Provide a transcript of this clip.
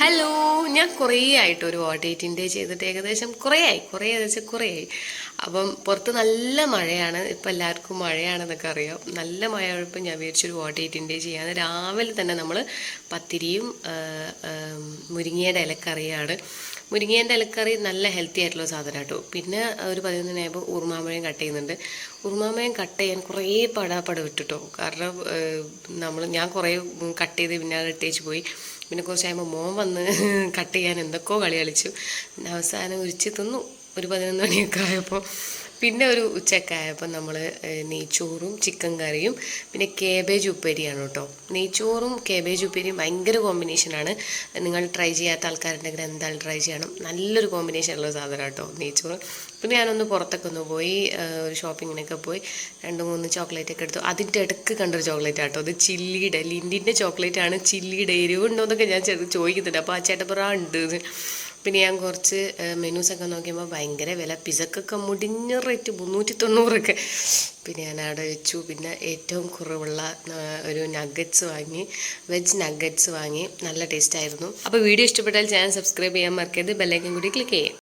Hello, ഞാൻ കുറേ ആയിട്ട് ഒരു ഓഡേറ്റിൻ്റെ ചെയ്തിട്ട് ഏകദേശം കുറേ ആയി. അപ്പം പുറത്ത് നല്ല മഴയാണ്. ഇപ്പം എല്ലാവർക്കും മഴയാണെന്നൊക്കെ അറിയാം. നല്ല മഴയായപ്പോൾ ഞാൻ വിചാരിച്ചൊരു ഓഡേറ്റിൻ്റെ ചെയ്യാൻ. രാവിലെ തന്നെ നമ്മൾ പത്തിരിയും മുരിങ്ങയുടെ ഇലക്കറിയാണ്. മുരിങ്ങേൻ്റെ ഇലക്കറി നല്ല ഹെൽത്തി ആയിട്ടുള്ള സാധനം കേട്ടോ. പിന്നെ ഒരു 11 മണിയായപ്പോൾ ഉറുമാമ്പഴം കട്ട് ചെയ്യുന്നുണ്ട്. ഉറുമാമ്പഴം കട്ട് ചെയ്യാൻ കുറേ പടാപ്പട വിട്ടിട്ടോ. കാരണം ഞാൻ കുറേ കട്ട് ചെയ്ത് പിന്നെ അത് ഇട്ടേച്ച് പോയി. പിന്നെ കുറച്ച് കഴിയുമ്പോൾ മോൻ വന്ന് കട്ട് ചെയ്യാൻ എന്തൊക്കെയോ കളി കളിച്ചു. പിന്നെ അവസാനം ഉരിച്ച് തിന്നു ഒരു 11 മണിയൊക്കെ ആയപ്പോൾ. പിന്നെ ഒരു ഉച്ചയൊക്കെ ആയപ്പോൾ നമ്മൾ നെയ്ച്ചോറും ചിക്കൻ കറിയും പിന്നെ കേബേജ് ഉപ്പേരിയാണ് കേട്ടോ. നെയ്ച്ചോറും കേബേജ് ഉപ്പേരിയും ഭയങ്കര കോമ്പിനേഷനാണ്. നിങ്ങൾ ട്രൈ ചെയ്യാത്ത ആൾക്കാരുണ്ടെങ്കിൽ എന്തായാലും ട്രൈ ചെയ്യണം. നല്ലൊരു കോമ്പിനേഷനുള്ള സാധനം കേട്ടോ നെയ്ച്ചോറ്. പിന്നെ ഞാനൊന്ന് പുറത്തൊക്കെ ഒന്ന് പോയി ഒരു ഷോപ്പിങ്ങിനൊക്കെ പോയി 2-3 ചോക്ലേറ്റൊക്കെ എടുത്തു. അതിൻ്റെ ഇടയ്ക്ക് കണ്ടൊരു ചോക്ലേറ്റ് ആട്ടോ, അത് ചില്ലിയുടെ ലിൻഡിൻ്റെ ചോക്ലേറ്റ് ആണ്. ചില്ലിയുടെ എരിവുണ്ടോ എന്നൊക്കെ ഞാൻ ചോദിക്കുന്നുണ്ട്. അപ്പോൾ ആ ചേട്ടപ്പുറ ഉണ്ട്. പിന്നെ ഞാൻ കുറച്ച് മെനൂസൊക്കെ നോക്കിയപ്പോൾ ഭയങ്കര വില. പിസക്കൊക്കെ മുടിഞ്ഞ റേറ്റ് 390 പിന്നെ ഞാൻ അവിടെ വെച്ചു. പിന്നെ ഏറ്റവും കുറവുള്ള ഒരു നഗറ്റ്സ് വാങ്ങി, വെജ് നഗറ്റ്സ് വാങ്ങി. നല്ല ടേസ്റ്റ് ആയിരുന്നു. അപ്പോൾ വീഡിയോ ഇഷ്ടപ്പെട്ടാൽ ചാനൽ സബ്സ്ക്രൈബ് ചെയ്യാൻ മറക്കരുത്. ബെല്ലൈക്കൻ കൂടി ക്ലിക്ക് ചെയ്യാം.